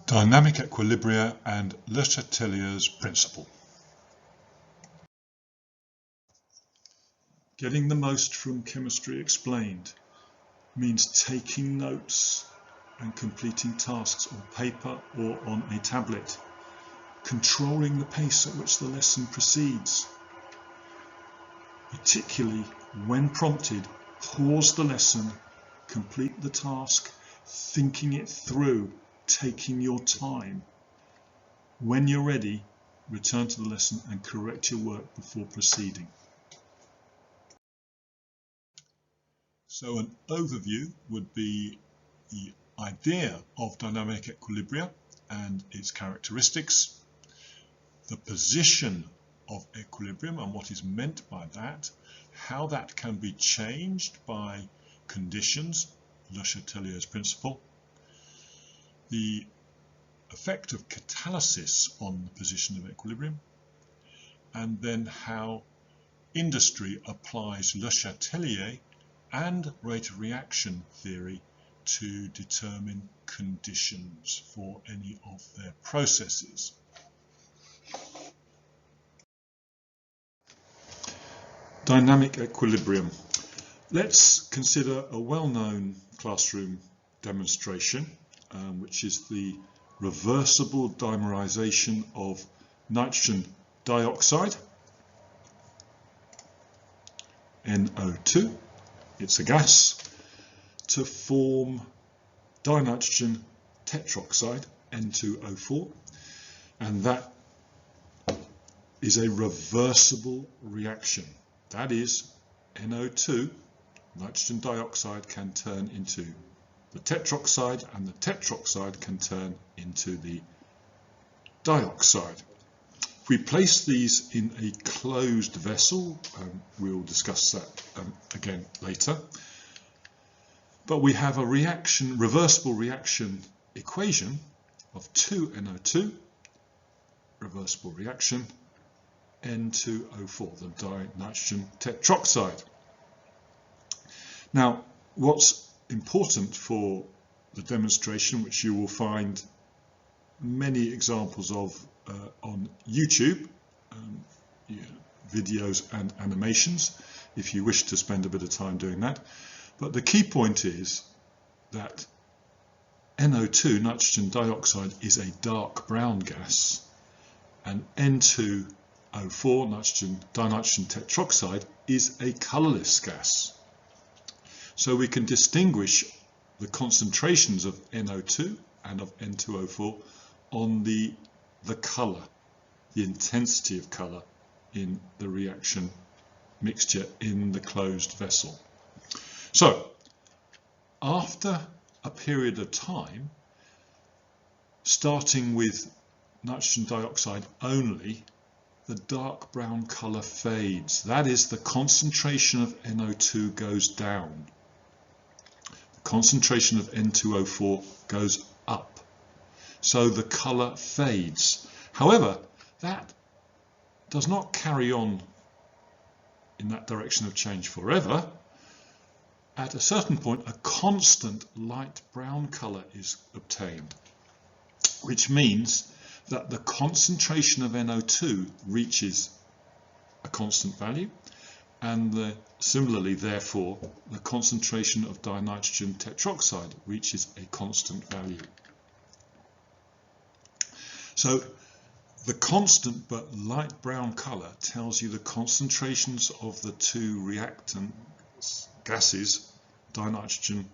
Dynamic equilibria and Le Chatelier's principle. Getting the most from Chemistry Explained means taking notes and completing tasks on paper or on a tablet, controlling the pace at which the lesson proceeds. Particularly when prompted, pause the lesson, complete the task, thinking it through, taking your time. When you're ready, return to the lesson and correct your work before proceeding. So an overview would be the idea of dynamic equilibria and its characteristics, the position of equilibrium and what is meant by that, how that can be changed by conditions, Le Chatelier's principle, the effect of catalysis on the position of equilibrium, and then how industry applies Le Chatelier and rate of reaction theory to determine conditions for any of their processes. Dynamic equilibrium. Let's consider a well-known classroom demonstration, which is the reversible dimerization of nitrogen dioxide, NO2, it's a gas, to form dinitrogen tetroxide, N2O4, and that is a reversible reaction. That is, NO2, nitrogen dioxide, can turn into the tetroxide, and the tetroxide can turn into the dioxide. If we place these in a closed vessel, we'll discuss that again later, but we have a reaction, reversible reaction equation of 2NO2, reversible reaction, N2O4, the dinitrogen tetroxide. Now, what's important for the demonstration, which you will find many examples of on YouTube, videos and animations, if you wish to spend a bit of time doing that. But the key point is that NO2, nitrogen dioxide, is a dark brown gas, and N2O4, dinitrogen tetroxide, is a colourless gas. So we can distinguish the concentrations of NO2 and of N2O4 on the colour, the intensity of colour in the reaction mixture in the closed vessel. So, after a period of time, starting with nitrogen dioxide only, the dark brown colour fades. That is, the concentration of NO2 goes down. The concentration of N2O4 goes up. So the colour fades. However, that does not carry on in that direction of change forever. At a certain point, a constant light brown colour is obtained, which means that the concentration of NO2 reaches a constant value, and similarly, therefore, the concentration of dinitrogen tetroxide reaches a constant value. So the constant but light brown colour tells you the concentrations of the two reactant gases, dinitrogen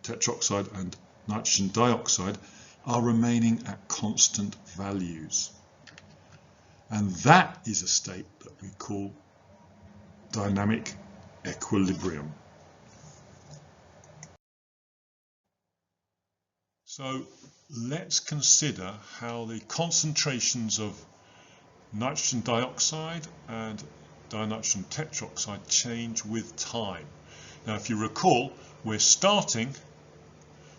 tetroxide and nitrogen dioxide, are remaining at constant values. And that is a state that we call dynamic equilibrium. So let's consider how the concentrations of nitrogen dioxide and dinitrogen tetroxide change with time. Now, if you recall, we're starting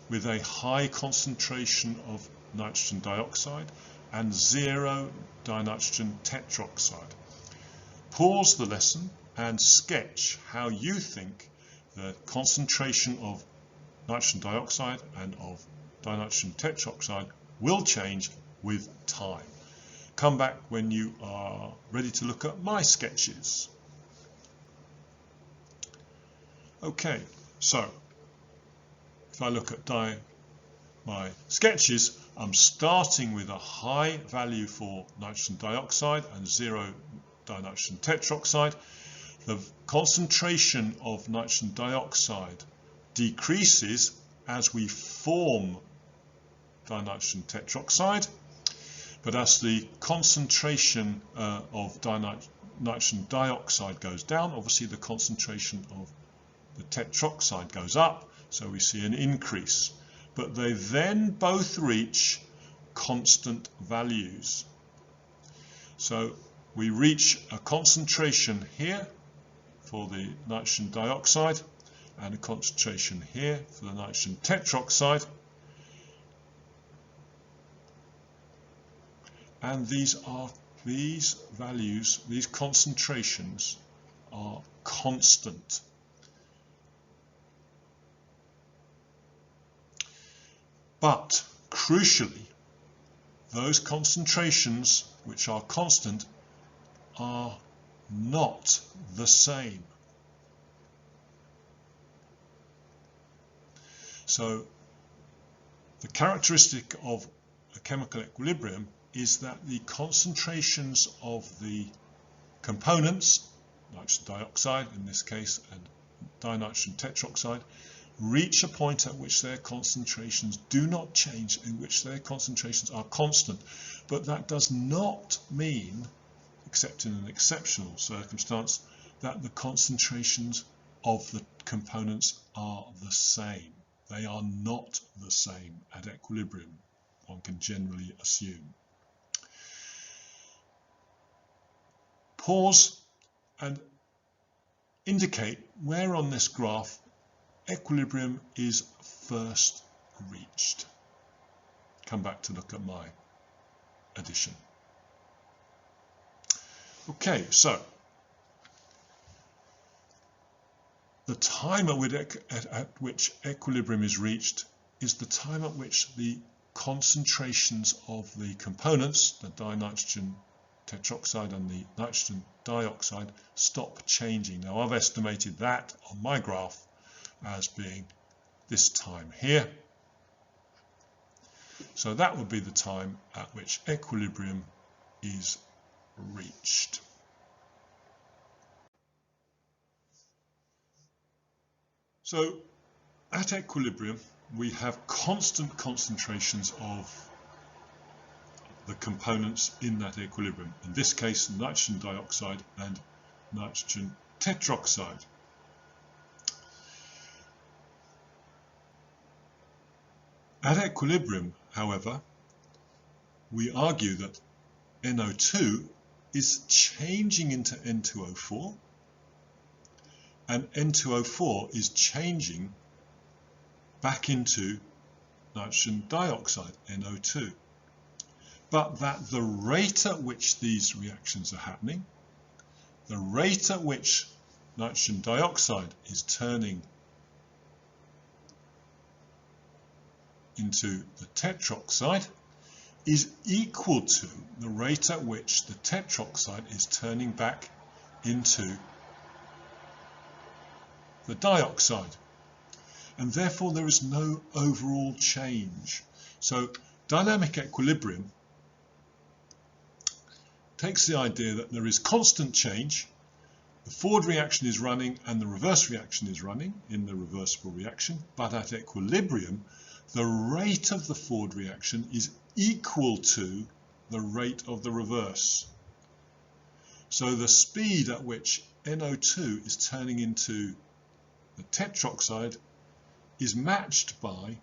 with a high concentration of nitrogen dioxide and 0 dinitrogen tetroxide. Pause the lesson and sketch how you think the concentration of nitrogen dioxide and of dinitrogen tetroxide will change with time. Come back when you are ready to look at my sketches. Okay, so if I look at my sketches, I'm starting with a high value for nitrogen dioxide and 0 dinitrogen tetroxide. The concentration of nitrogen dioxide decreases as we form dinitrogen tetroxide, but as the concentration of nitrogen dioxide goes down, obviously the concentration of the tetroxide goes up, so we see an increase. But they then both reach constant values. So we reach a concentration here for the nitrogen dioxide and a concentration here for the nitrogen tetroxide. And these values, these concentrations are constant. But crucially, those concentrations which are constant are not the same. So the characteristic of a chemical equilibrium is that the concentrations of the components, nitrogen dioxide in this case and dinitrogen tetroxide, reach a point at which their concentrations do not change, in which their concentrations are constant. But that does not mean, except in an exceptional circumstance, that the concentrations of the components are the same. They are not the same at equilibrium, one can generally assume. Pause and indicate where on this graph equilibrium is first reached. Come back to look at my addition. Okay, so the time at which equilibrium is reached is the time at which the concentrations of the components, the dinitrogen tetroxide and the nitrogen dioxide, stop changing. Now I've estimated that on my graph as being this time here. So that would be the time at which equilibrium is reached. So at equilibrium we have constant concentrations of the components in that equilibrium. In this case, nitrogen dioxide and nitrogen tetroxide. At equilibrium, however, we argue that NO2 is changing into N2O4 and N2O4 is changing back into nitrogen dioxide, NO2. But that the rate at which these reactions are happening, the rate at which nitrogen dioxide is turning into the tetroxide, is equal to the rate at which the tetroxide is turning back into the dioxide. And therefore there is no overall change. So dynamic equilibrium takes the idea that there is constant change, the forward reaction is running and the reverse reaction is running in the reversible reaction, but at equilibrium the rate of the forward reaction is equal to the rate of the reverse. So the speed at which NO2 is turning into the tetroxide is matched by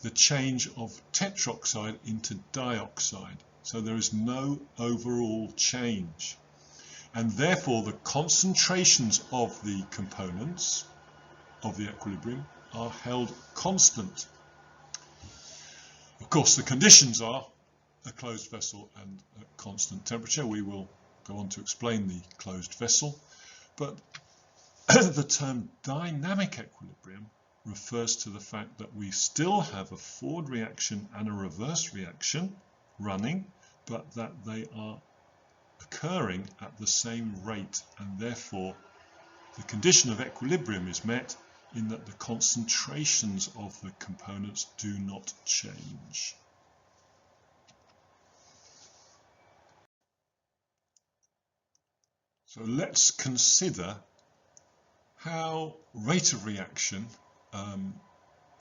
the change of tetroxide into dioxide. So there is no overall change. And therefore the concentrations of the components of the equilibrium are held constant. Of course, the conditions are a closed vessel and a constant temperature. We will go on to explain the closed vessel. But the term dynamic equilibrium refers to the fact that we still have a forward reaction and a reverse reaction running, but that they are occurring at the same rate, and therefore the condition of equilibrium is met in that the concentrations of the components do not change. So let's consider how rate of reaction,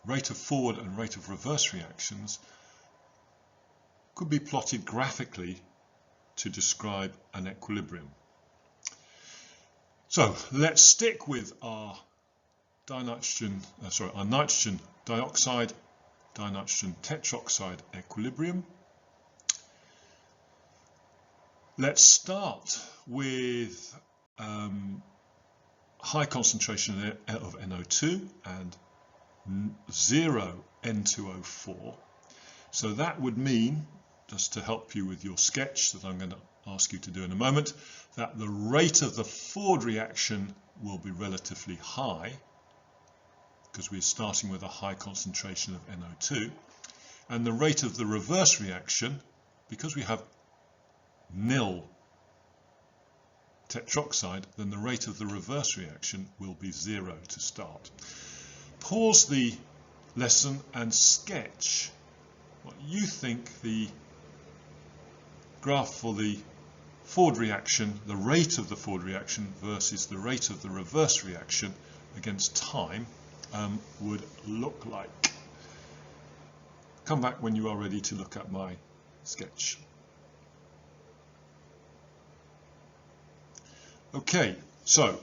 rate of forward and rate of reverse reactions could be plotted graphically to describe an equilibrium. So let's stick with our nitrogen dioxide, dinitrogen tetroxide equilibrium. Let's start with high concentration of NO2 and 0 N2O4. So that would mean, just to help you with your sketch that I'm going to ask you to do in a moment, that the rate of the forward reaction will be relatively high because we're starting with a high concentration of NO2, and the rate of the reverse reaction, because we have nil tetroxide, then the rate of the reverse reaction will be 0 to start. Pause the lesson and sketch what you think the graph for the forward reaction, the rate of the forward reaction versus the rate of the reverse reaction against time would look like. Come back when you are ready to look at my sketch. Okay, so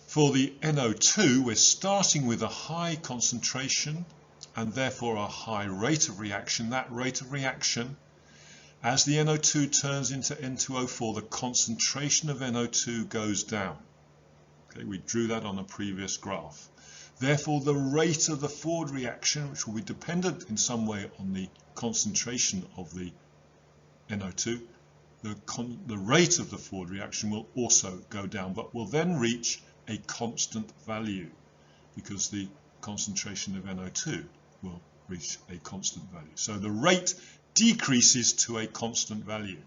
for the NO2 we're starting with a high concentration and therefore a high rate of reaction. That rate of reaction, as the NO2 turns into N2O4, the concentration of NO2 goes down. Okay, we drew that on a previous graph. Therefore, the rate of the forward reaction, which will be dependent in some way on the concentration of the NO2, the rate of the forward reaction will also go down, but will then reach a constant value because the concentration of NO2 will reach a constant value. So the rate decreases to a constant value.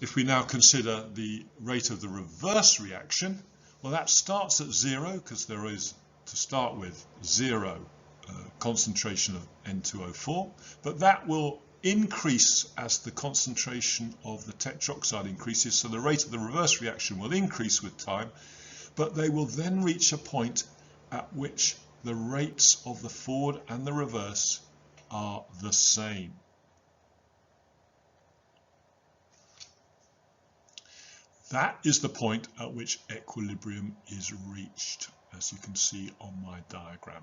If we now consider the rate of the reverse reaction, well, that starts at 0 because there is, to start with, 0 concentration of N2O4, but that will increase as the concentration of the tetroxide increases, so the rate of the reverse reaction will increase with time, but they will then reach a point at which the rates of the forward and the reverse are the same. That is the point at which equilibrium is reached, as you can see on my diagram.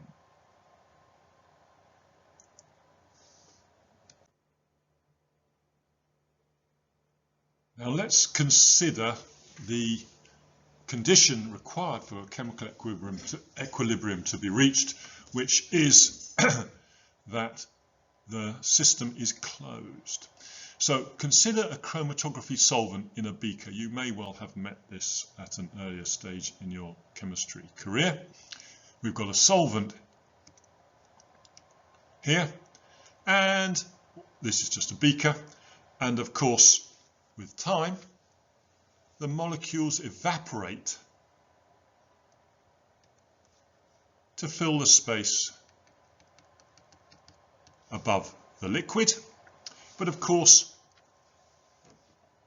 Now let's consider the condition required for a chemical equilibrium to be reached, which is that the system is closed. So consider a chromatography solvent in a beaker. You may well have met this at an earlier stage in your chemistry career. We've got a solvent here, and this is just a beaker, and of course with time the molecules evaporate to fill the space above the liquid, but of course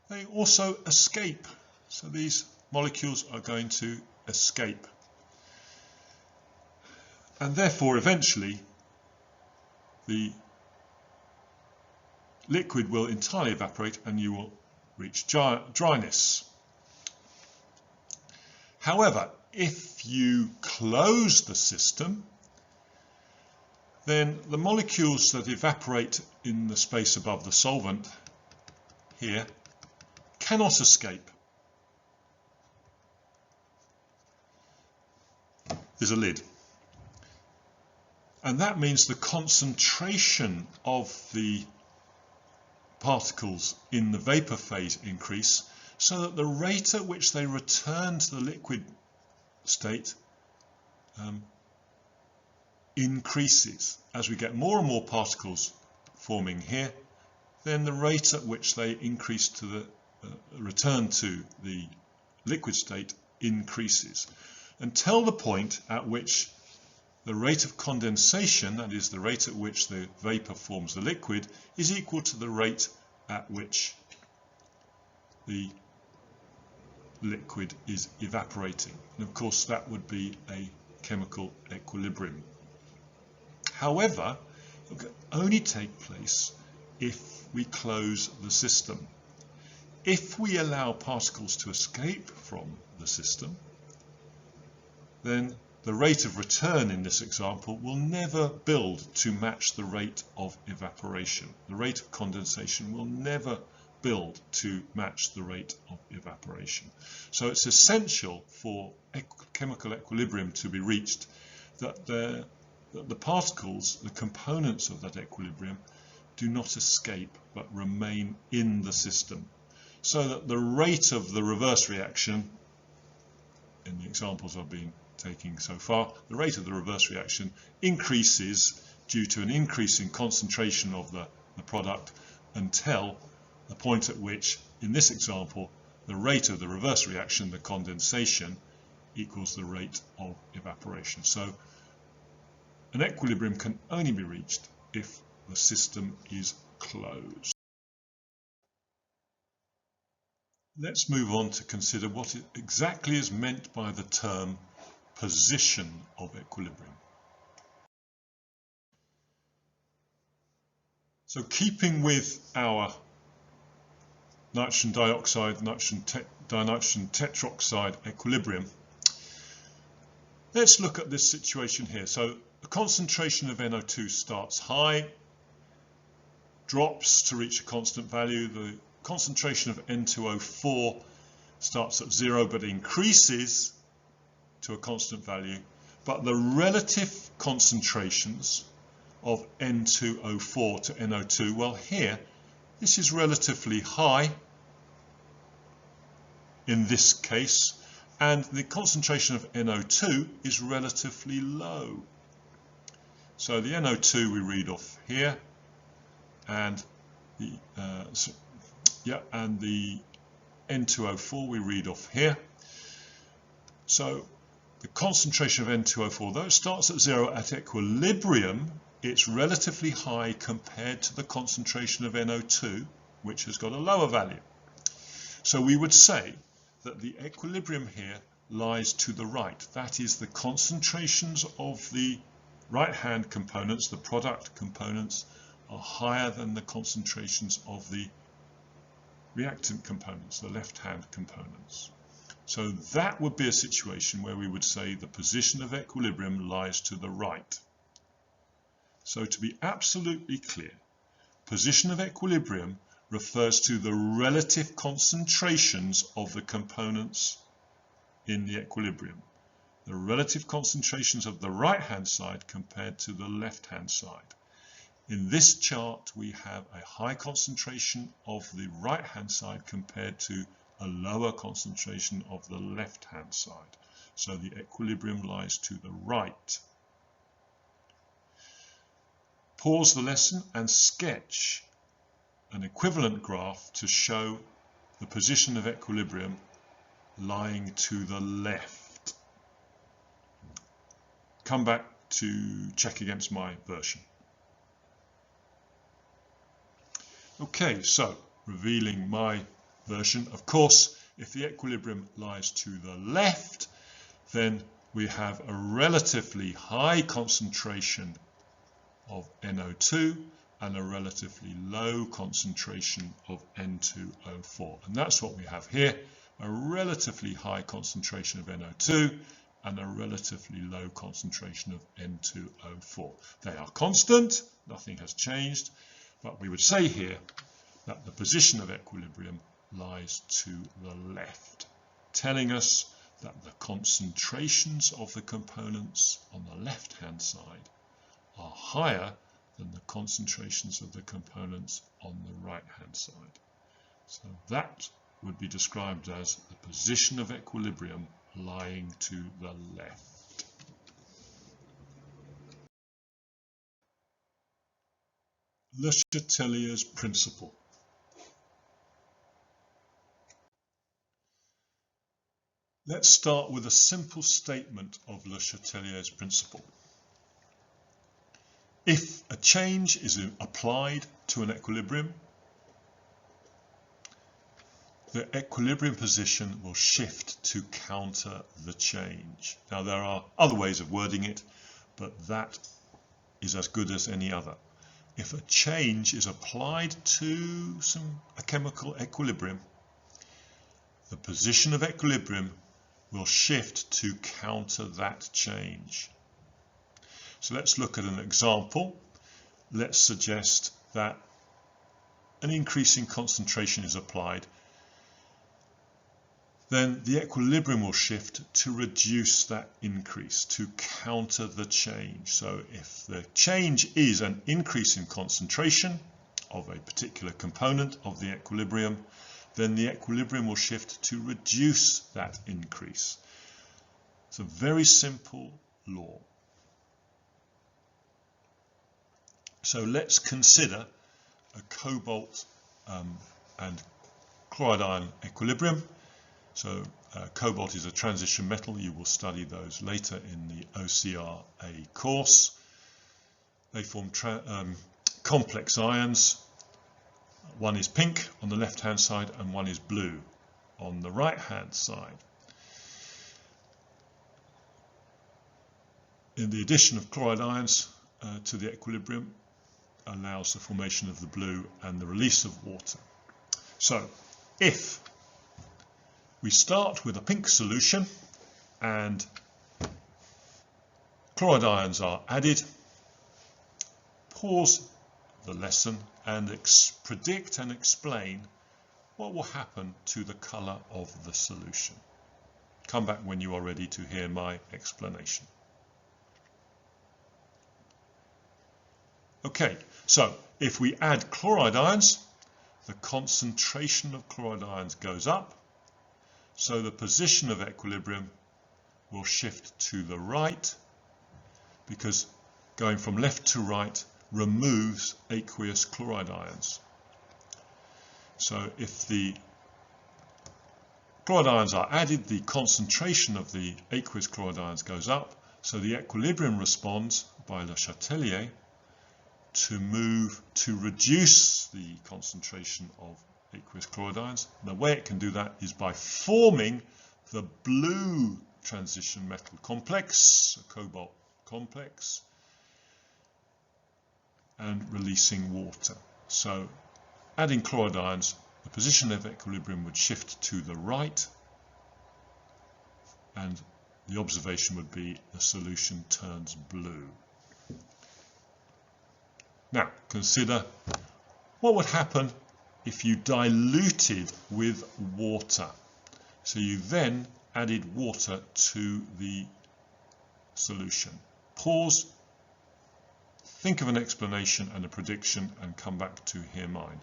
they also escape. So these molecules are going to escape, and therefore eventually the liquid will entirely evaporate and you will reach dryness. However, if you close the system, then the molecules that evaporate in the space above the solvent here cannot escape. There's a lid. And that means the concentration of the particles in the vapor phase increase, so that the rate at which they return to the liquid state increases. As we get more and more particles forming here, then the rate at which they increase to the return to the liquid state increases, until the point at which the rate of condensation, that is the rate at which the vapor forms the liquid, is equal to the rate at which the liquid is evaporating. And of course that would be a chemical equilibrium. However, it can only take place if we close the system. If we allow particles to escape from the system, then the rate of return in this example will never build to match the rate of evaporation. The rate of condensation will never build to match the rate of evaporation. So it's essential for chemical equilibrium to be reached that the particles, the components of that equilibrium, do not escape but remain in the system, so that the rate of the reverse reaction, in the examples I've been taking so far, the rate of the reverse reaction increases due to an increase in concentration of the product until the point at which, in this example, the rate of the reverse reaction, the condensation, equals the rate of evaporation. So an equilibrium can only be reached if the system is closed. Let's move on to consider what exactly is meant by the term position of equilibrium. So keeping with our nitrogen dioxide, nitrogen tetroxide equilibrium, let's look at this situation here. So the concentration of NO2 starts high, drops to reach a constant value. The concentration of N2O4 starts at 0 but increases to a constant value, but the relative concentrations of N2O4 to NO2, well, here this is relatively high in this case, and the concentration of NO2 is relatively low. So the NO2 we read off here, and the N2O4 we read off here. So the concentration of N2O4, though it starts at 0 at equilibrium, it's relatively high compared to the concentration of NO2, which has got a lower value. So we would say that the equilibrium here lies to the right. That is, the concentrations of the right-hand components, the product components, are higher than the concentrations of the reactant components, the left-hand components. So that would be a situation where we would say the position of equilibrium lies to the right. So to be absolutely clear, position of equilibrium refers to the relative concentrations of the components in the equilibrium. The relative concentrations of the right-hand side compared to the left-hand side. In this chart, we have a high concentration of the right-hand side compared to a lower concentration of the left-hand side. So the equilibrium lies to the right. Pause the lesson and sketch an equivalent graph to show the position of equilibrium lying to the left. Come back to check against my version. Okay, so revealing my version, of course, if the equilibrium lies to the left, then we have a relatively high concentration of NO2 and a relatively low concentration of N2O4. And that's what we have here, a relatively high concentration of NO2 and a relatively low concentration of N2O4. They are constant, nothing has changed, but we would say here that the position of equilibrium lies to the left, telling us that the concentrations of the components on the left-hand side are higher than the concentrations of the components on the right-hand side. So that would be described as the position of equilibrium lying to the left. Le Chatelier's principle. Let's start with a simple statement of Le Chatelier's principle. If a change is applied to an equilibrium, the equilibrium position will shift to counter the change. Now there are other ways of wording it, but that is as good as any other. If a change is applied to a chemical equilibrium, the position of equilibrium will shift to counter that change. So let's look at an example. Let's suggest that an increase in concentration is applied. Then the equilibrium will shift to reduce that increase, to counter the change. So if the change is an increase in concentration of a particular component of the equilibrium, then the equilibrium will shift to reduce that increase. It's a very simple law. So let's consider a cobalt and chloride ion equilibrium. So cobalt is a transition metal. You will study those later in the OCR A course. They form complex ions. One is pink on the left hand side and one is blue on the right hand side. In the addition of chloride ions to the equilibrium allows the formation of the blue and the release of water. So if we start with a pink solution and chloride ions are added, pause the lesson and predict and explain what will happen to the colour of the solution. Come back when you are ready to hear my explanation. Okay, so if we add chloride ions, the concentration of chloride ions goes up, so the position of equilibrium will shift to the right, because going from left to right removes aqueous chloride ions. So if the chloride ions are added, the concentration of the aqueous chloride ions goes up, so the equilibrium responds by Le Chatelier to reduce the concentration of aqueous chloride ions. The way it can do that is by forming the blue transition metal complex, a cobalt complex, and releasing water. So adding chloride ions, the position of equilibrium would shift to the right, and the observation would be the solution turns blue. Now consider what would happen if you diluted with water. So you then added water to the solution. Pause, think of an explanation and a prediction, and come back to hear mine.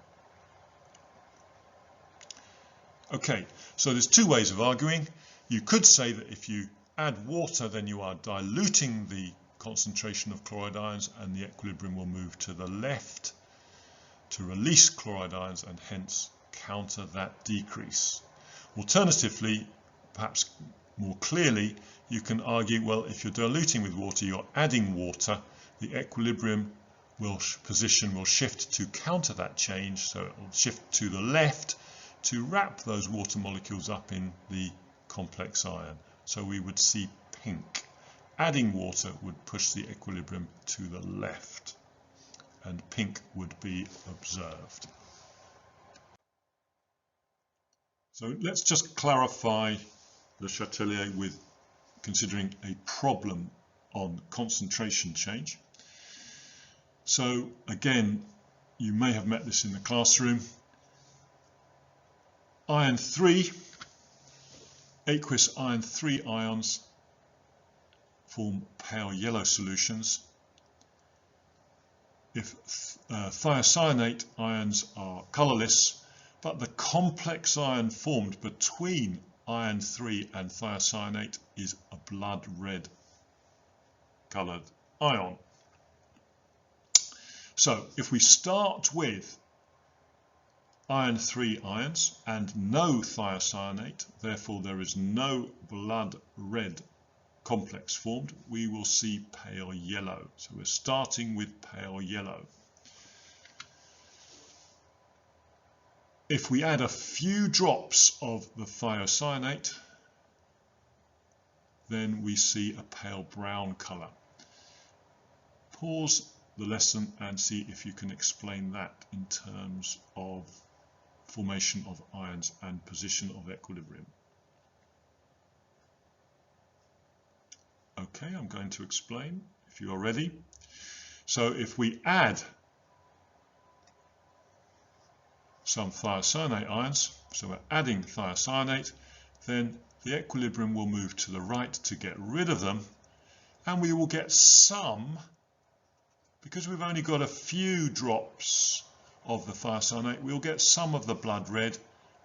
Okay, so there's two ways of arguing. You could say that if you add water, then you are diluting the concentration of chloride ions, and the equilibrium will move to the left to release chloride ions and hence counter that decrease. Alternatively, perhaps more clearly, you can argue, well, if you're diluting with water, you're adding water, the equilibrium position will shift to counter that change, so it will shift to the left to wrap those water molecules up in the complex ion. So we would see pink. Adding water would push the equilibrium to the left, and pink would be observed. So let's just clarify Le Chatelier with considering a problem on concentration change. So again, you may have met this in the classroom. Iron 3, aqueous iron 3 ions form pale yellow solutions. If thiocyanate ions are colourless, but the complex ion formed between iron 3 and thiocyanate is a blood red coloured ion. So if we start with iron 3 ions and no thiocyanate, therefore there is no blood red complex formed, we will see pale yellow. So we're starting with pale yellow. If we add a few drops of the thiocyanate, then we see a pale brown colour. Pause the lesson and see if you can explain that in terms of formation of ions and position of equilibrium. Okay, I'm going to explain if you are ready. So if we add some thiocyanate ions, so we're adding thiocyanate, then the equilibrium will move to the right to get rid of them, and we will get some, because we've only got a few drops of the thiocyanate, we'll get some of the blood red.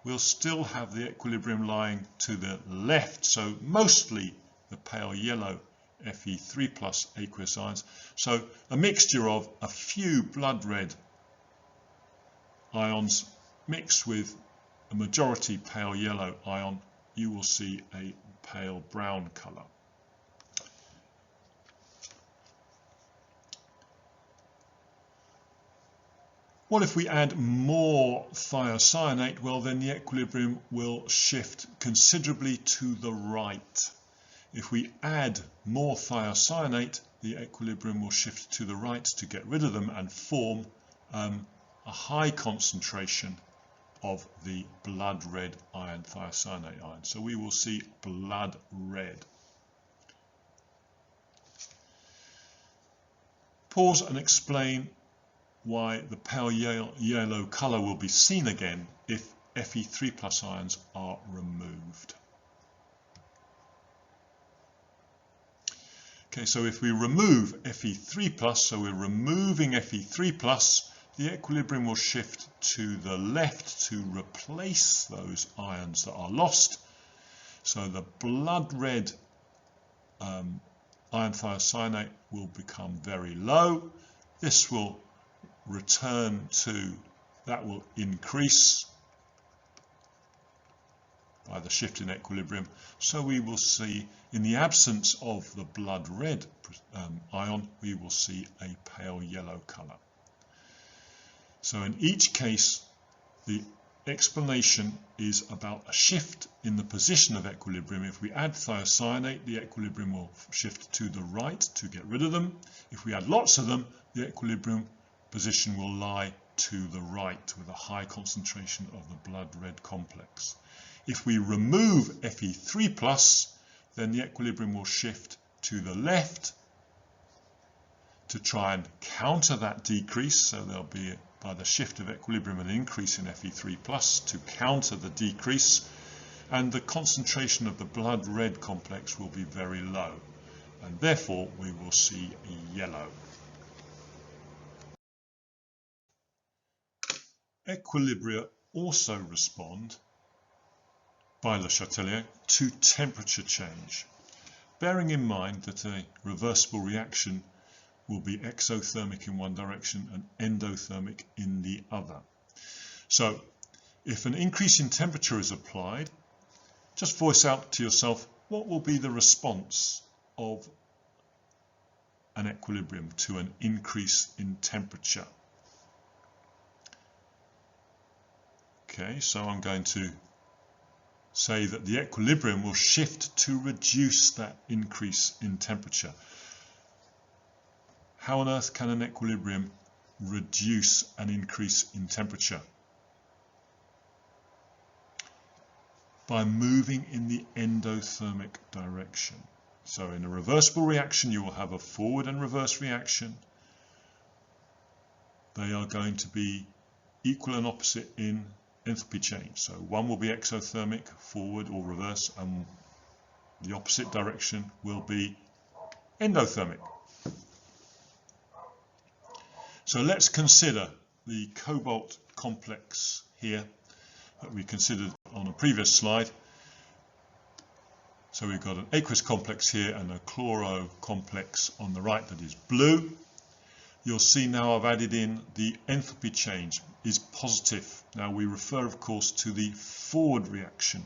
We'll still have the equilibrium lying to the left, so mostly the pale yellow Fe3+ aqueous ions. So a mixture of a few blood red ions mixed with a majority pale yellow ion, you will see a pale brown colour. What if we add more thiocyanate? Well, then the equilibrium will shift considerably to the right. If we add more thiocyanate, the equilibrium will shift to the right to get rid of them and form a high concentration of the blood red ion, thiocyanate ion. So we will see blood red. Pause and explain why the pale yellow colour will be seen again if Fe3+ ions are removed. Okay, so if we remove Fe3+, so we're removing Fe3+, the equilibrium will shift to the left to replace those ions that are lost. So the blood red ion thiocyanate will become very low. This will return to, that will increase by the shift in equilibrium. So we will see, in the absence of the blood red ion, we will see a pale yellow colour. So in each case, the explanation is about a shift in the position of equilibrium. If we add thiocyanate, the equilibrium will shift to the right to get rid of them. If we add lots of them, the equilibrium position will lie to the right with a high concentration of the blood red complex. If we remove Fe3+, then the equilibrium will shift to the left to try and counter that decrease. So there'll be, by the shift of equilibrium, an increase in Fe3+ to counter the decrease, and the concentration of the blood red complex will be very low, and therefore we will see yellow. Equilibria also respond by Le Chatelier to temperature change, bearing in mind that a reversible reaction will be exothermic in one direction and endothermic in the other. So if an increase in temperature is applied, just voice out to yourself, what will be the response of an equilibrium to an increase in temperature? Okay, so I'm going to say that the equilibrium will shift to reduce that increase in temperature. How on earth can an equilibrium reduce an increase in temperature? By moving in the endothermic direction. So in a reversible reaction, you will have a forward and reverse reaction. They are going to be equal and opposite in enthalpy change. So one will be exothermic, forward or reverse, and the opposite direction will be endothermic. So let's consider the cobalt complex here that we considered on a previous slide. So we've got an aqueous complex here and a chloro complex on the right that is blue. you'll see now I've added in the enthalpy change is positive. Now we refer, of course, to the forward reaction.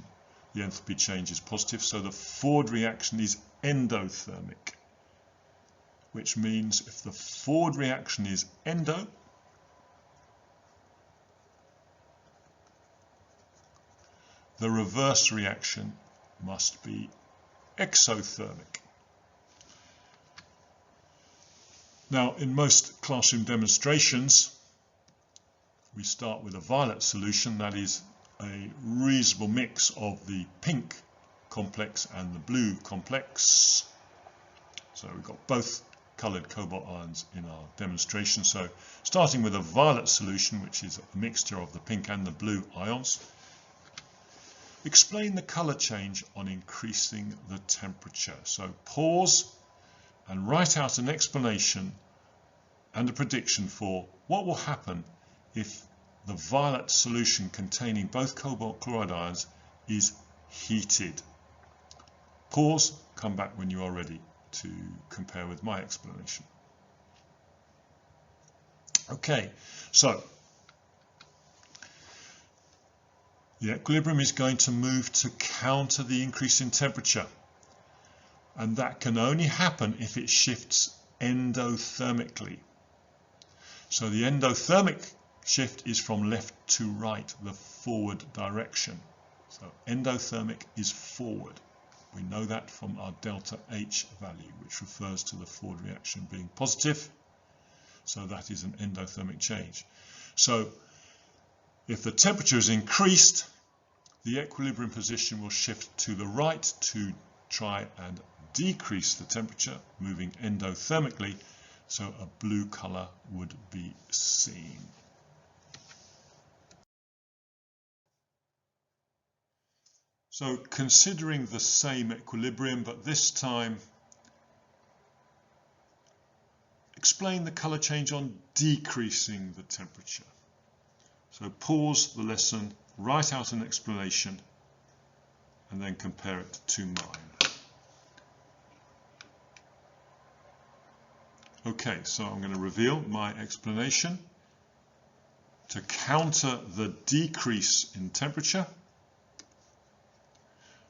The enthalpy change is positive, so the forward reaction is endothermic, which means if the forward reaction is endo, the reverse reaction must be exothermic. Now, in most classroom demonstrations, we start with a violet solution, that is a reasonable mix of the pink complex and the blue complex. So we've got both coloured cobalt ions in our demonstration. So starting with a violet solution, which is a mixture of the pink and the blue ions, explain the colour change on increasing the temperature. So pause and write out an explanation and a prediction for what will happen if the violet solution containing both cobalt chloride ions is heated. Pause, come back when you are ready to compare with my explanation. Okay, so the equilibrium is going to move to counter the increase in temperature, and that can only happen if it shifts endothermically. So the endothermic shift is from left to right, the forward direction. So endothermic is forward. We know that from our delta H value, which refers to the forward reaction being positive. So that is an endothermic change. So if the temperature is increased, the equilibrium position will shift to the right to try and decrease the temperature, moving endothermically, so a blue colour would be seen. So considering the same equilibrium, but this time explain the colour change on decreasing the temperature. So pause the lesson, write out an explanation, and then compare it to mine. Okay, so I'm going to reveal my explanation. To counter the decrease in temperature,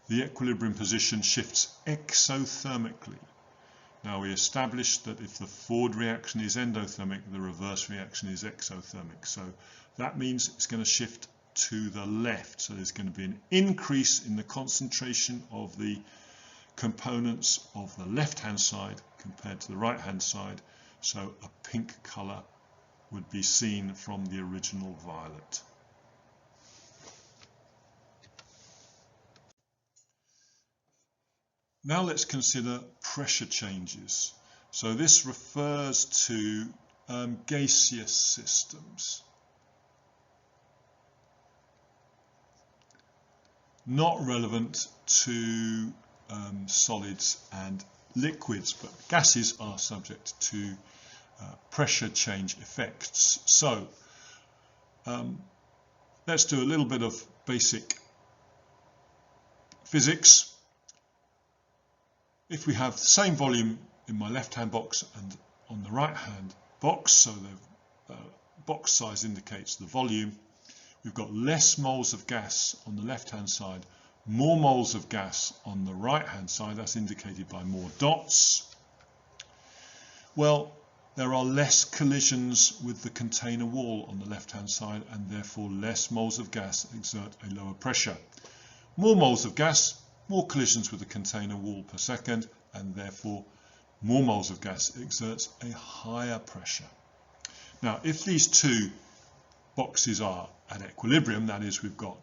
the equilibrium position shifts exothermically. Now we established that if the forward reaction is endothermic, the reverse reaction is exothermic. So that means it's going to shift to the left. So there's going to be an increase in the concentration of the components of the left-hand side compared to the right-hand side. So a pink colour would be seen from the original violet. Now let's consider pressure changes. So this refers to gaseous systems. Not relevant to solids and liquids, but gases are subject to pressure change effects. So let's do a little bit of basic physics. If we have the same volume in my left-hand box and on the right-hand box, so the box size indicates the volume, we've got less moles of gas on the left-hand side, more moles of gas on the right-hand side, that's indicated by more dots. Well, there are less collisions with the container wall on the left-hand side, and therefore less moles of gas exert a lower pressure. More moles of gas, more collisions with the container wall per second, and therefore more moles of gas exerts a higher pressure. Now, if these two boxes are at equilibrium, that is, we've got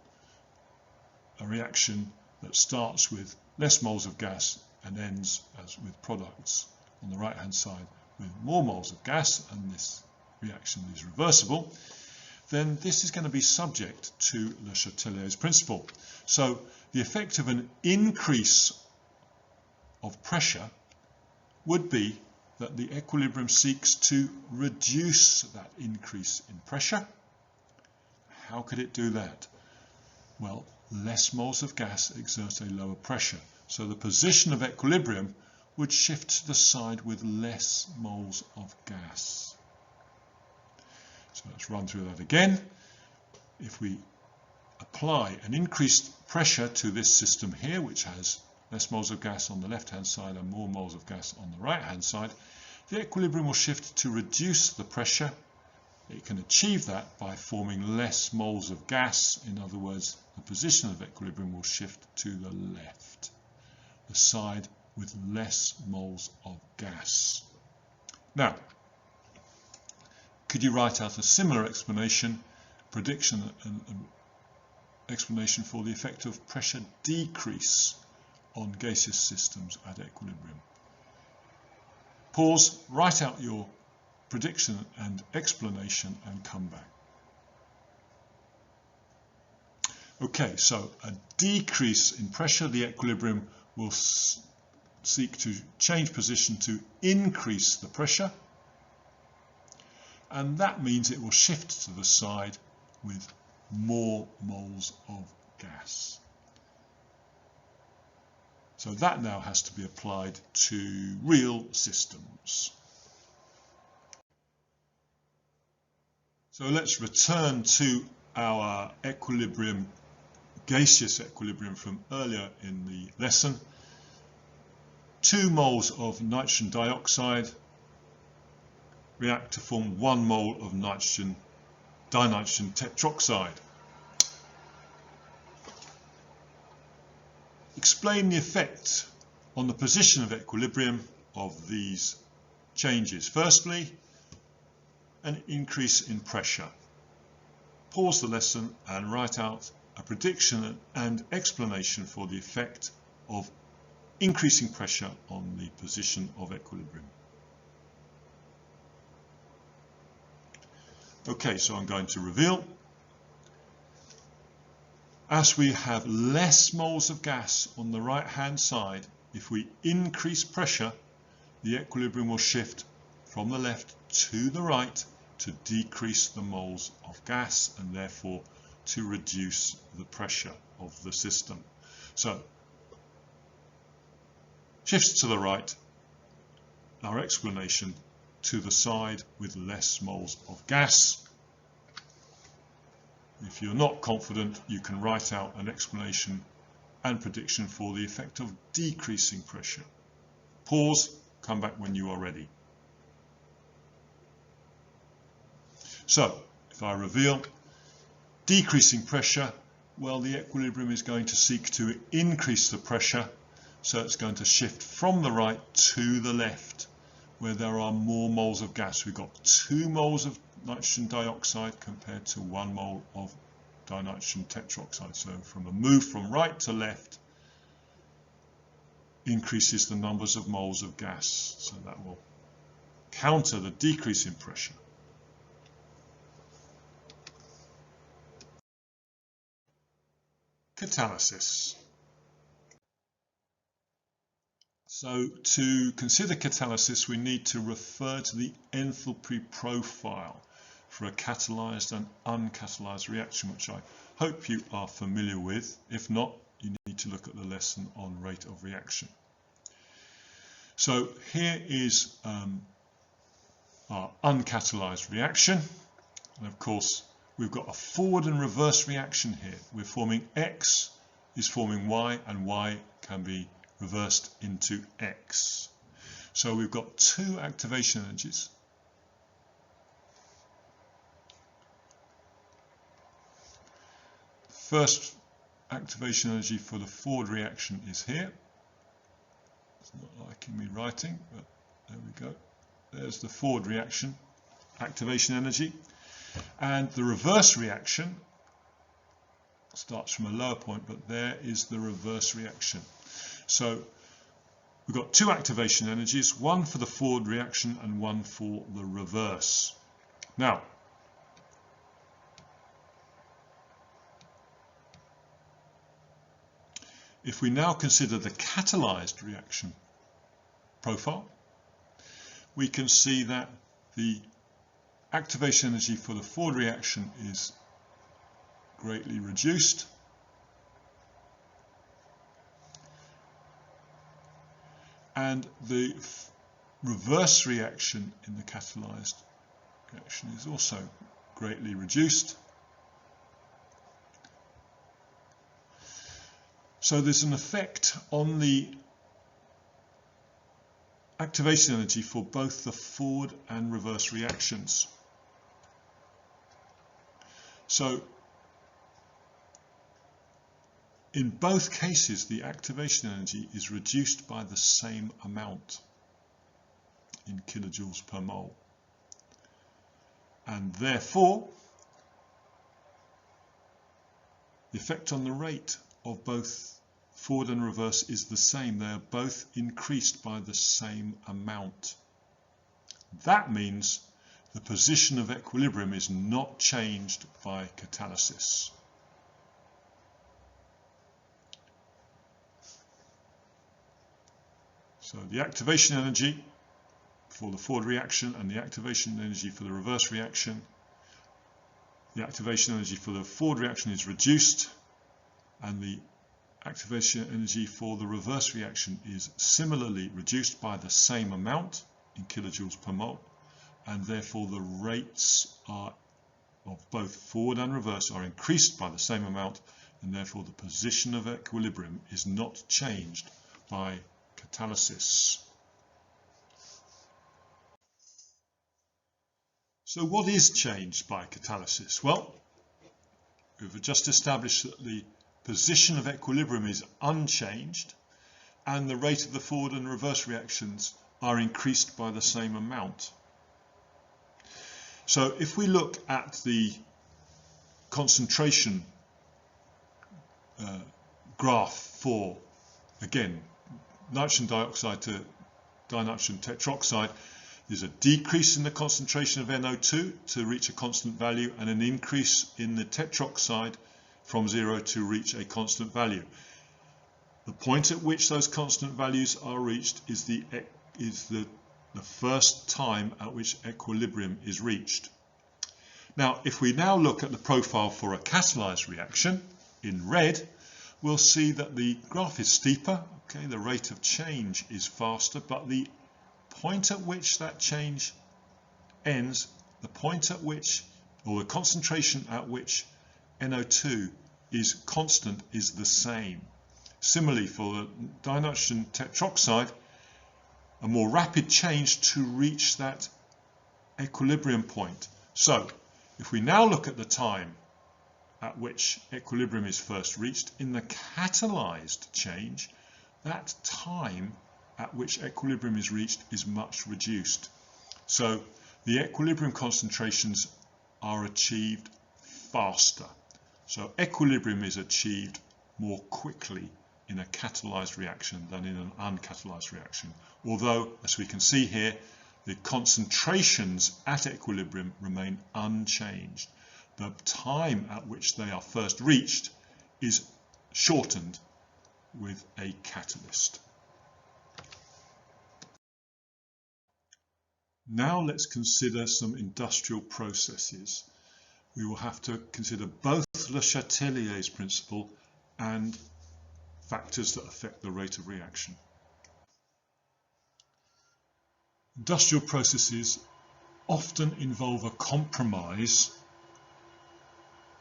a reaction that starts with less moles of gas and ends, as with products on the right hand side, with more moles of gas, and this reaction is reversible, then this is going to be subject to Le Chatelier's principle. So the effect of an increase of pressure would be that the equilibrium seeks to reduce that increase in pressure. How could it do that? Well, less moles of gas exert a lower pressure. So the position of equilibrium would shift to the side with less moles of gas. So let's run through that again. If we apply an increased pressure to this system here, which has less moles of gas on the left-hand side and more moles of gas on the right-hand side, the equilibrium will shift to reduce the pressure. It can achieve that by forming less moles of gas. In other words, the position of equilibrium will shift to the left, the side with less moles of gas. Now, could you write out a similar explanation, prediction and explanation for the effect of pressure decrease on gaseous systems at equilibrium? Pause, write out your prediction and explanation and come back. Okay, so a decrease in pressure, the equilibrium will seek to change position to increase the pressure, and that means it will shift to the side with more moles of gas. So that now has to be applied to real systems. So let's return to our equilibrium, gaseous equilibrium from earlier in the lesson. 2 moles of nitrogen dioxide react to form 1 mole of nitrogen dinitrogen tetroxide. Explain the effect on the position of equilibrium of these changes. Firstly, an increase in pressure. Pause the lesson and write out a prediction and explanation for the effect of increasing pressure on the position of equilibrium. Okay, so I'm going to reveal. As we have less moles of gas on the right hand side, if we increase pressure, the equilibrium will shift from the left to the right to decrease the moles of gas and therefore to reduce the pressure of the system. So, shifts to the right, our explanation to the side with less moles of gas. If you're not confident, you can write out an explanation and prediction for the effect of decreasing pressure. Pause, come back when you are ready. So, if I reveal decreasing pressure, well, the equilibrium is going to seek to increase the pressure, so it's going to shift from the right to the left, where there are more moles of gas. We've got 2 moles of nitrogen dioxide compared to 1 mole of dinitrogen tetroxide. So from a move from right to left increases the numbers of moles of gas. So that will counter the decrease in pressure. Catalysis. So to consider catalysis, we need to refer to the enthalpy profile for a catalyzed and uncatalyzed reaction, which I hope you are familiar with. If not, you need to look at the lesson on rate of reaction. So here is our uncatalyzed reaction, and of course we've got a forward and reverse reaction here. We're forming X is forming Y, and Y can be reversed into X. So we've got 2 activation energies. First activation energy for the forward reaction is here. It's not liking me writing, but there we go. There's the forward reaction, activation energy. And the reverse reaction starts from a lower point, but there is the reverse reaction. So we've got 2 activation energies, one for the forward reaction and one for the reverse. Now, if we now consider the catalyzed reaction profile, we can see that the activation energy for the forward reaction is greatly reduced, and the reverse reaction in the catalyzed reaction is also greatly reduced. So there's an effect on the activation energy for both the forward and reverse reactions. So in both cases, the activation energy is reduced by the same amount in kilojoules per mole. And therefore, the effect on the rate of both forward and reverse is the same. They are both increased by the same amount. That means the position of equilibrium is not changed by catalysis. So the activation energy for the forward reaction and the activation energy for the reverse reaction. The activation energy for the forward reaction is reduced, and the activation energy for the reverse reaction is similarly reduced by the same amount in kilojoules per mole, and therefore the rates of both forward and reverse are increased by the same amount, and therefore the position of equilibrium is not changed by catalysis. So what is changed by catalysis? Well, we've just established that the position of equilibrium is unchanged and the rate of the forward and reverse reactions are increased by the same amount. So if we look at the concentration graph for, again, nitrogen dioxide to dinitrogen tetroxide, there's a decrease in the concentration of NO2 to reach a constant value and an increase in the tetroxide from 0 to reach a constant value. The point at which those constant values are reached is the first time at which equilibrium is reached. Now, if we now look at the profile for a catalyzed reaction in red, we'll see that the graph is steeper. Okay, the rate of change is faster, but the point at which that change ends, the point at which, or the concentration at which NO2 is constant, is the same. Similarly, for the dinitrogen tetroxide, a more rapid change to reach that equilibrium point. So, if we now look at the time at which equilibrium is first reached, in the catalyzed change, that time at which equilibrium is reached is much reduced. So the equilibrium concentrations are achieved faster. So equilibrium is achieved more quickly in a catalyzed reaction than in an uncatalyzed reaction. Although, as we can see here, the concentrations at equilibrium remain unchanged. The time at which they are first reached is shortened with a catalyst. Now let's consider some industrial processes. We will have to consider both Le Chatelier's principle and factors that affect the rate of reaction. Industrial processes often involve a compromise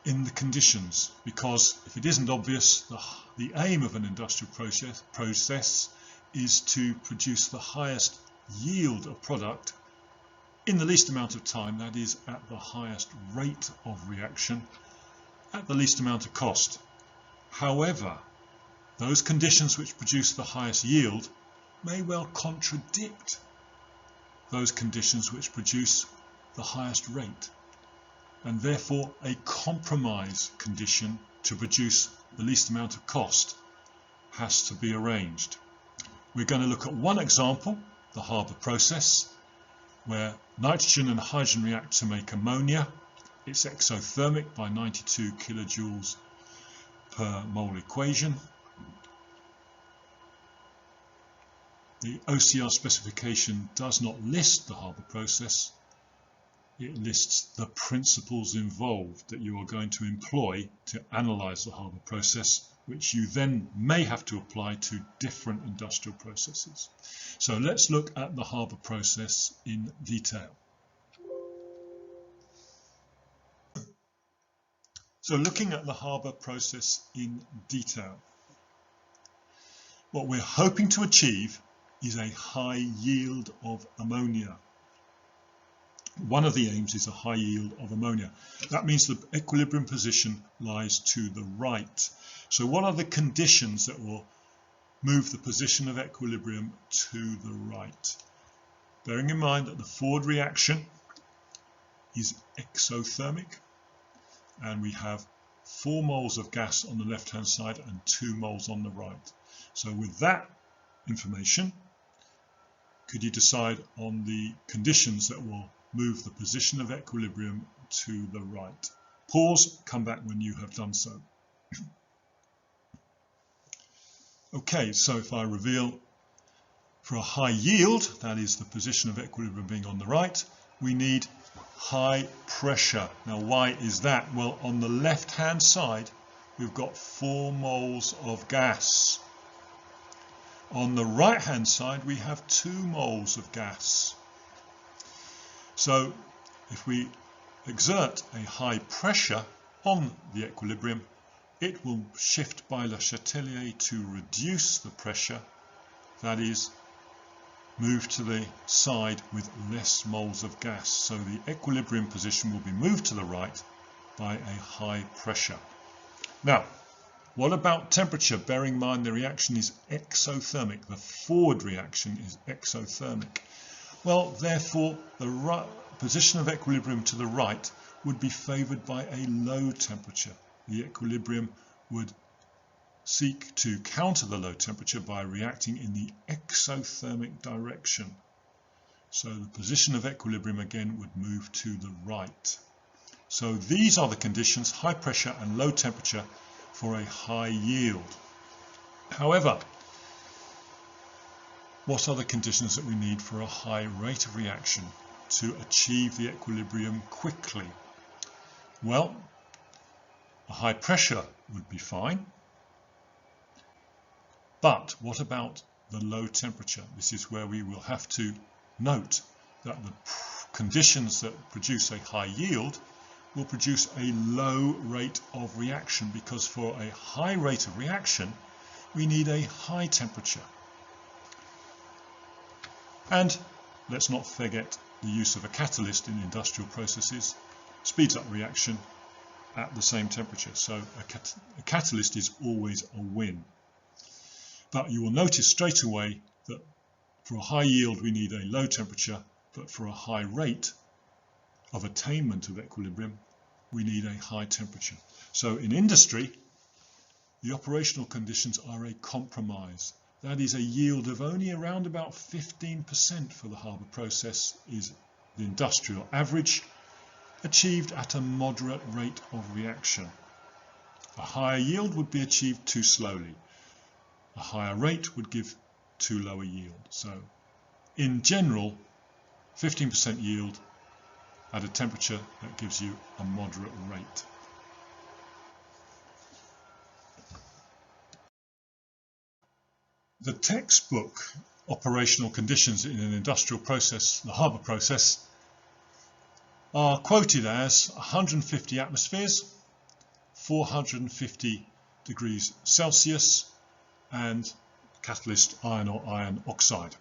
in the conditions, because if it isn't obvious, the aim of an industrial process is to produce the highest yield of product in the least amount of time, that is, at the highest rate of reaction, at the least amount of cost. However, those conditions which produce the highest yield may well contradict those conditions which produce the highest rate, and therefore a compromise condition to produce the least amount of cost has to be arranged. We're going to look at one example, the Haber process, where nitrogen and hydrogen react to make ammonia. It's exothermic by 92 kilojoules per mole equation. The OCR specification does not list the Haber process. It lists the principles involved that you are going to employ to analyze the Haber process, which you then may have to apply to different industrial processes. So let's look at the Haber process in detail. So looking at the Haber process in detail, what we're hoping to achieve is a high yield of ammonia. One of the aims is a high yield of ammonia. That means the equilibrium position lies to the right. So what are the conditions that will move the position of equilibrium to the right? Bearing in mind that the forward reaction is exothermic, and we have 4 moles of gas on the left hand side and 2 moles on the right. So with that information, could you decide on the conditions that will move the position of equilibrium to the right? Pause, come back when you have done so. Okay, so if I reveal for a high yield, that is the position of equilibrium being on the right, we need high pressure. Now why is that? Well, on the left hand side we've got 4 moles of gas. On the right hand side we have 2 moles of gas. So if we exert a high pressure on the equilibrium, it will shift by Le Chatelier to reduce the pressure, that is, move to the side with less moles of gas. So the equilibrium position will be moved to the right by a high pressure. Now, what about temperature? Bearing in mind the reaction is exothermic. The forward reaction is exothermic. Well, therefore, the position of equilibrium to the right would be favoured by a low temperature. The equilibrium would seek to counter the low temperature by reacting in the exothermic direction. So the position of equilibrium again would move to the right. So these are the conditions, high pressure and low temperature, for a high yield. However, what are the conditions that we need for a high rate of reaction to achieve the equilibrium quickly? Well, a high pressure would be fine. But what about the low temperature? This is where we will have to note that the conditions that produce a high yield will produce a low rate of reaction, because for a high rate of reaction we need a high temperature. And let's not forget the use of a catalyst in industrial processes speeds up reaction at the same temperature. So a catalyst is always a win. But you will notice straight away that for a high yield we need a low temperature, but for a high rate of attainment of equilibrium we need a high temperature. So in industry, the operational conditions are a compromise. That is, a yield of only around about 15% for the Haber process is the industrial average, achieved at a moderate rate of reaction. A higher yield would be achieved too slowly. A higher rate would give too low a yield. So in general, 15% yield at a temperature that gives you a moderate rate. The textbook operational conditions in an industrial process, the Haber process, are quoted as 150 atmospheres, 450 degrees Celsius, and catalyst iron or iron oxide.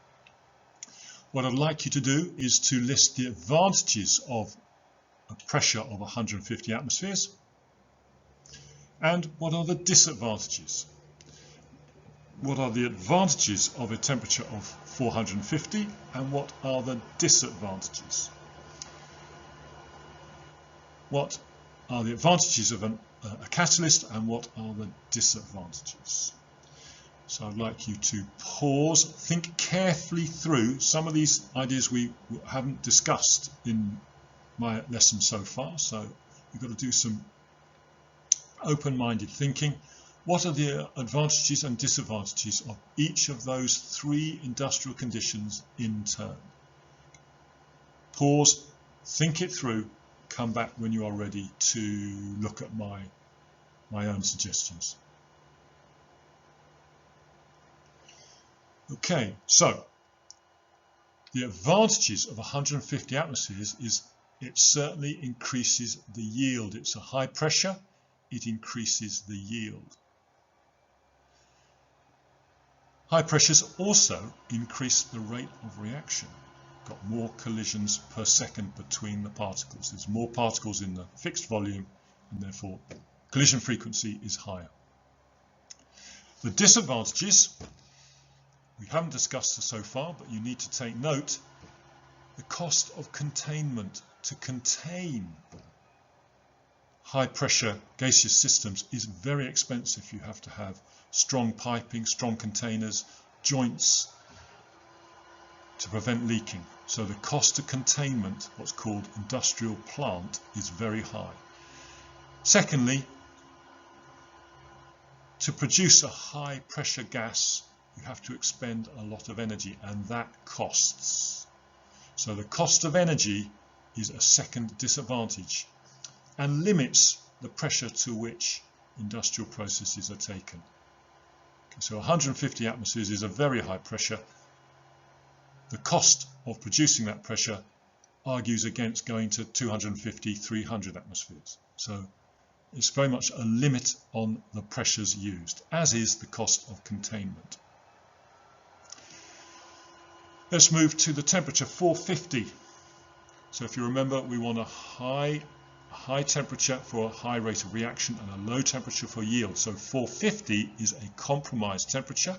What I'd like you to do is to list the advantages of a pressure of 150 atmospheres and what are the disadvantages. What are the advantages of a temperature of 450 and what are the disadvantages? What are the advantages of a catalyst and what are the disadvantages? So I'd like you to pause, think carefully through some of these ideas we haven't discussed in my lesson so far. So you've got to do some open-minded thinking. What are the advantages and disadvantages of each of those 3 industrial conditions in turn? Pause, think it through, come back when you are ready to look at my own suggestions. Okay, so the advantages of 150 atmospheres is it certainly increases the yield. It's a high pressure, it increases the yield. High pressures also increase the rate of reaction. Got more collisions per second between the particles. There's more particles in the fixed volume, and therefore collision frequency is higher. The disadvantages we haven't discussed so far, but you need to take note. The cost of containment. To contain high pressure gaseous systems is very expensive. You have to have strong piping, strong containers, joints to prevent leaking. So the cost of containment, what's called industrial plant, is very high. Secondly, to produce a high pressure gas, you have to expend a lot of energy, and that costs. So the cost of energy is a second disadvantage and limits the pressure to which industrial processes are taken. Okay, so 150 atmospheres is a very high pressure. The cost of producing that pressure argues against going to 250, 300 atmospheres. So it's very much a limit on the pressures used, as is the cost of containment. Let's move to the temperature 450. So if you remember, we want a high temperature for a high rate of reaction and a low temperature for yield. So 450 is a compromised temperature.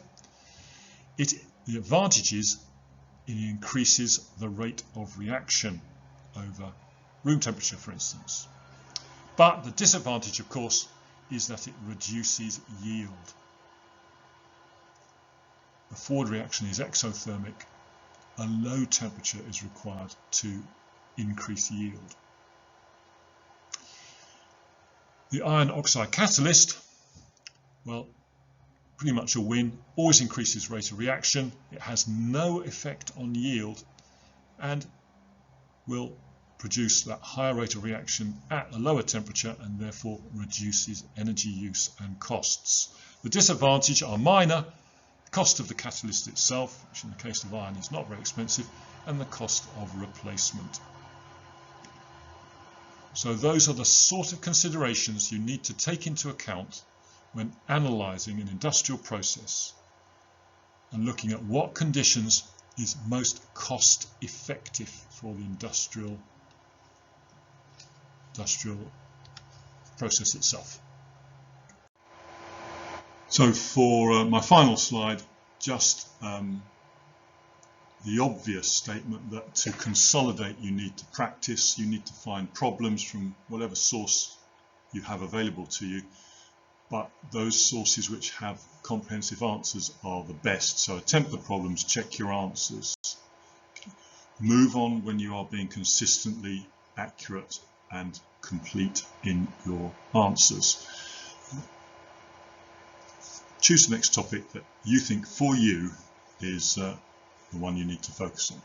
The advantage is it increases the rate of reaction over room temperature, for instance. But the disadvantage, of course, is that it reduces yield. The forward reaction is exothermic. A low temperature is required to increase yield. The iron oxide catalyst, well, pretty much a win, always increases rate of reaction. It has no effect on yield and will produce that higher rate of reaction at a lower temperature and therefore reduces energy use and costs. The disadvantages are minor. The cost of the catalyst itself, which in the case of iron is not very expensive, and the cost of replacement. So those are the sort of considerations you need to take into account when analysing an industrial process and looking at what conditions is most cost effective for the industrial process itself. So for my final slide, just the obvious statement that to consolidate you need to practice, you need to find problems from whatever source you have available to you, but those sources which have comprehensive answers are the best. So attempt the problems, check your answers, move on when you are being consistently accurate and complete in your answers. Choose the next topic that you think for you is the one you need to focus on.